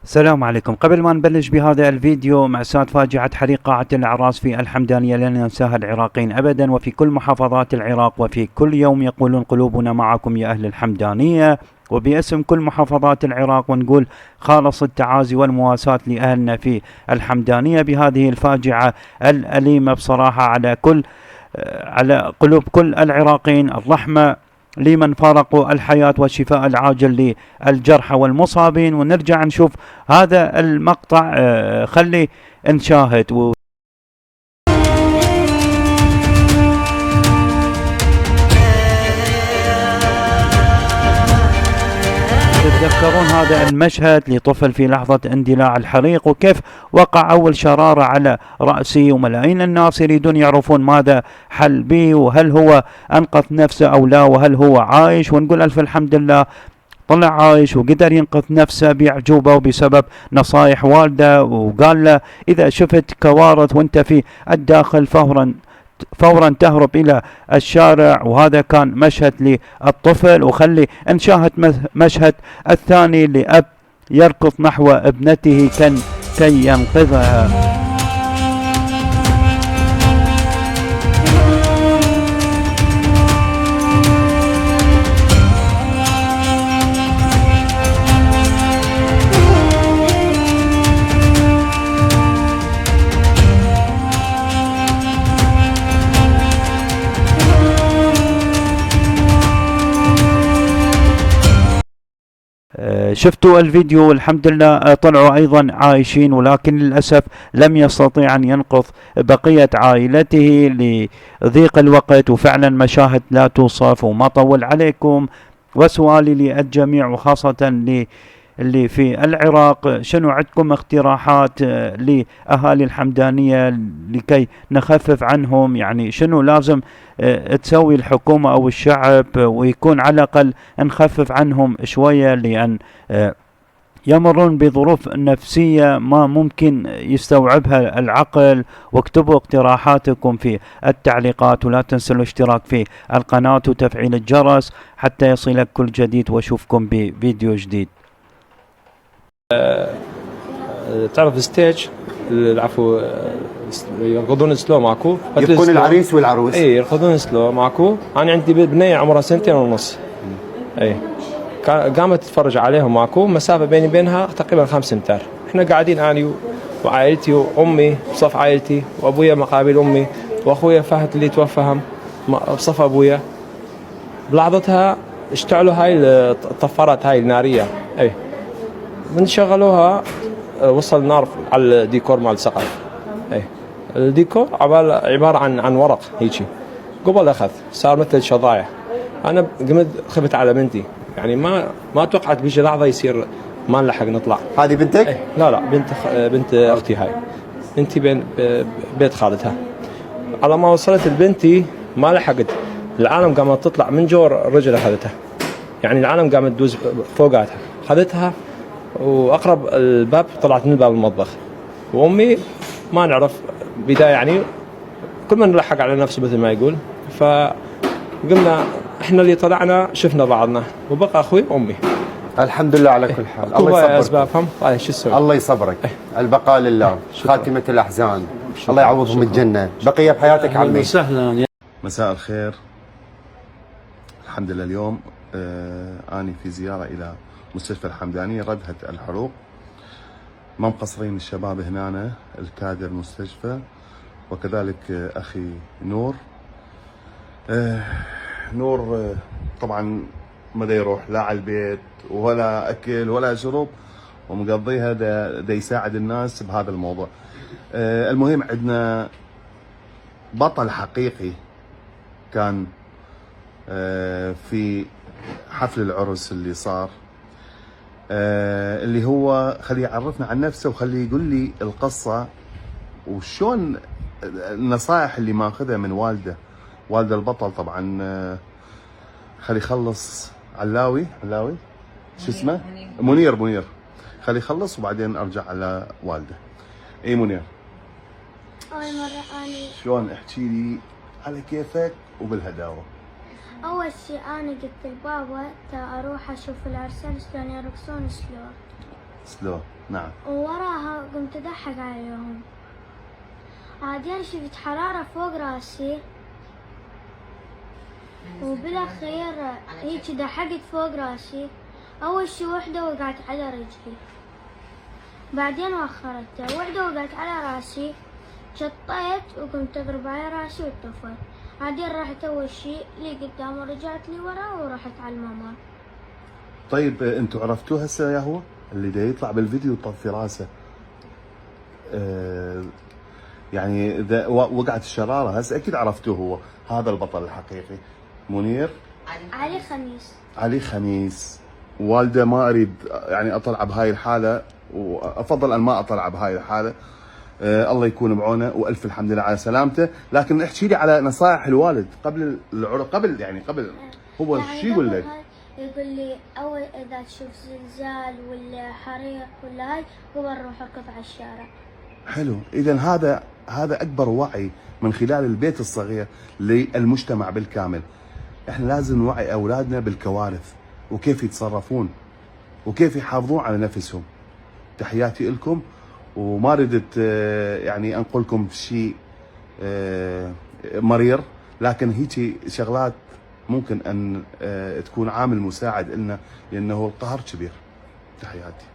السلام عليكم. قبل ما نبلش بهذا الفيديو، مأساة فاجعة حريق قاعة الأعراس في الحمدانية لن ينساها العراقيين أبدا، وفي كل محافظات العراق، وفي كل يوم يقولون قلوبنا معكم يا أهل الحمدانية. وباسم كل محافظات العراق ونقول خالص التعازي والمواساة لأهلنا في الحمدانية بهذه الفاجعة الأليمة بصراحة على قلوب كل العراقيين. الرحمة لمن فارقوا الحياة والشفاء العاجل للجرحى والمصابين. ونرجع نشوف هذا المقطع، خلي نشاهد. تتذكرون هذا المشهد لطفل في لحظة اندلاع الحريق، وكيف وقع أول شرارة على رأسه، وملايين الناس يريدون يعرفون ماذا حل به، وهل هو أنقذ نفسه أو لا، وهل هو عايش. ونقول ألف الحمد لله، طلع عايش وقدر ينقذ نفسه بإعجوبة وبسبب نصائح والده. وقال له إذا شفت كوارث وانت في الداخل فورا تهرب إلى الشارع. وهذا كان مشهد للطفل. وخلي نشاهد مشهد الثاني لأب يركض نحو ابنته كي ينقذها. شفتوا الفيديو والحمد لله طلعوا أيضا عايشين، ولكن للأسف لم يستطيع أن ينقذ بقية عائلته لضيق الوقت. وفعلا مشاهد لا توصف. وما طول عليكم، وسؤالي للجميع وخاصة اللي في العراق، شنو عندكم اقتراحات لأهالي الحمدانية لكي نخفف عنهم؟ يعني شنو لازم تسوي الحكومة أو الشعب ويكون على الأقل نخفف عنهم شوية، لأن يمرون بظروف نفسية ما ممكن يستوعبها العقل. واكتبوا اقتراحاتكم في التعليقات، ولا تنسوا الاشتراك في القناة وتفعيل الجرس حتى يصلك كل جديد، واشوفكم بفيديو جديد. تعرف ستيج العفو، يركضون سلو ماكو، يكون العريس والعروس اي يركضون سلو ماكو. انا عندي بنيه عمرها 2.5 سنين، اي قامت تتفرج عليهم ماكو، مسافه بيني بينها تقريبا 5 امتار. احنا قاعدين انا وعائلتي وامي بصف عائلتي، وابويا مقابل امي، واخويا فهد اللي توفى بصف ابويا. بلحظتها اشتعلوا هاي الطفارات هاي الناريه، اي من شغلوها وصل نار على الديكور مال السقف. اي الديكور عباره عن ورق هيجي، قبل اخذ صار مثل شظايا. انا قمت خفت على بنتي، يعني ما توقعت بيجي لحظه يصير ما نلحق نطلع. هذه بنتك؟ اي لا بنت اختي. هاي بنتي بيت خالتها. على ما وصلت لبنتي ما لحقت، العالم قامت تطلع من جور رجل اخذتها، يعني العالم قامت تدوز فوقاتها، اخذتها واقرب الباب طلعت من باب المطبخ. وامي ما نعرف بدايه، يعني كل من لحق على نفسه مثل ما يقول. فقمنا احنا اللي طلعنا شفنا بعضنا، وبقى اخوي وامي. الحمد لله على كل حال. الله يصبرك. اسبابهم شو تسوي؟ الله يصبرك. البقاء لله. خاتمه الاحزان. الله يعوضهم الجنه. بقيه بحياتك عمي. سهلا. مساء الخير. الحمد لله اليوم اني في زياره الى مستشفى الحمدانية ردهة الحروق. ما مقصرين الشباب هنا الكادر المستشفى، وكذلك أخي نور. نور طبعا ما دا يروح لا على البيت ولا أكل ولا شرب، ومقضيها دا يساعد الناس بهذا الموضوع. المهم عندنا بطل حقيقي كان في حفل العرس اللي صار، اللي هو خليه يعرفنا عن نفسه وخليه يقول لي القصة وشون النصائح اللي ماخذها من والده البطل. طبعا خليه يخلص. علاوي شو اسمه؟ منير. خليه يخلص وبعدين ارجع على والده. اي منير، أول مرة أنا شلون احكي لي على كيفك وبالهداوة. أول شي أنا قلت لبابا تا أروح أشوف العرسان شلون يرقصون شلون. سلو نعم. ووراها قمت أضحك عليهم. بعدين شفت حرارة فوق راسي، وبالأخير هيك ضحكت فوق راسي. أول شي وحدة وقعت على رجلي، بعدين وخرتها، وحدة وقعت على راسي، شطيت وقمت أضرب على راسي واتطفت. بعدين رحت أول شي لي قدام ورجعت لي ورا ورحت على الممر. طيب انتوا عرفتوه هسه يا هو اللي دا يطلع بالفيديو طفي راسه؟ يعني اذا وقعت الشراره هسه اكيد عرفتوه. هو هذا البطل الحقيقي منير علي خميس. علي خميس. والده ما اريد يعني اطلع بهاي الحاله، وافضل ان ما اطلع بهاي الحاله. الله يكون بعونه والف الحمد لله على سلامته. لكن احكي لي على نصائح الوالد قبل العرض، قبل هو يعني شو يقول لك؟ يقول لي أول إذا تشوف زلزال ولا حريق ولا هاي قبل روح اركض على الشارع. حلو. اذا هذا اكبر وعي من خلال البيت الصغير للمجتمع بالكامل. احنا لازم نوعي اولادنا بالكوارث وكيف يتصرفون وكيف يحافظون على نفسهم. تحياتي لكم، وما ردت يعني انقل لكم شيء مرير، لكن هيك شغلات ممكن ان تكون عامل مساعد لنا، لانه القهر كبير. تحياتي.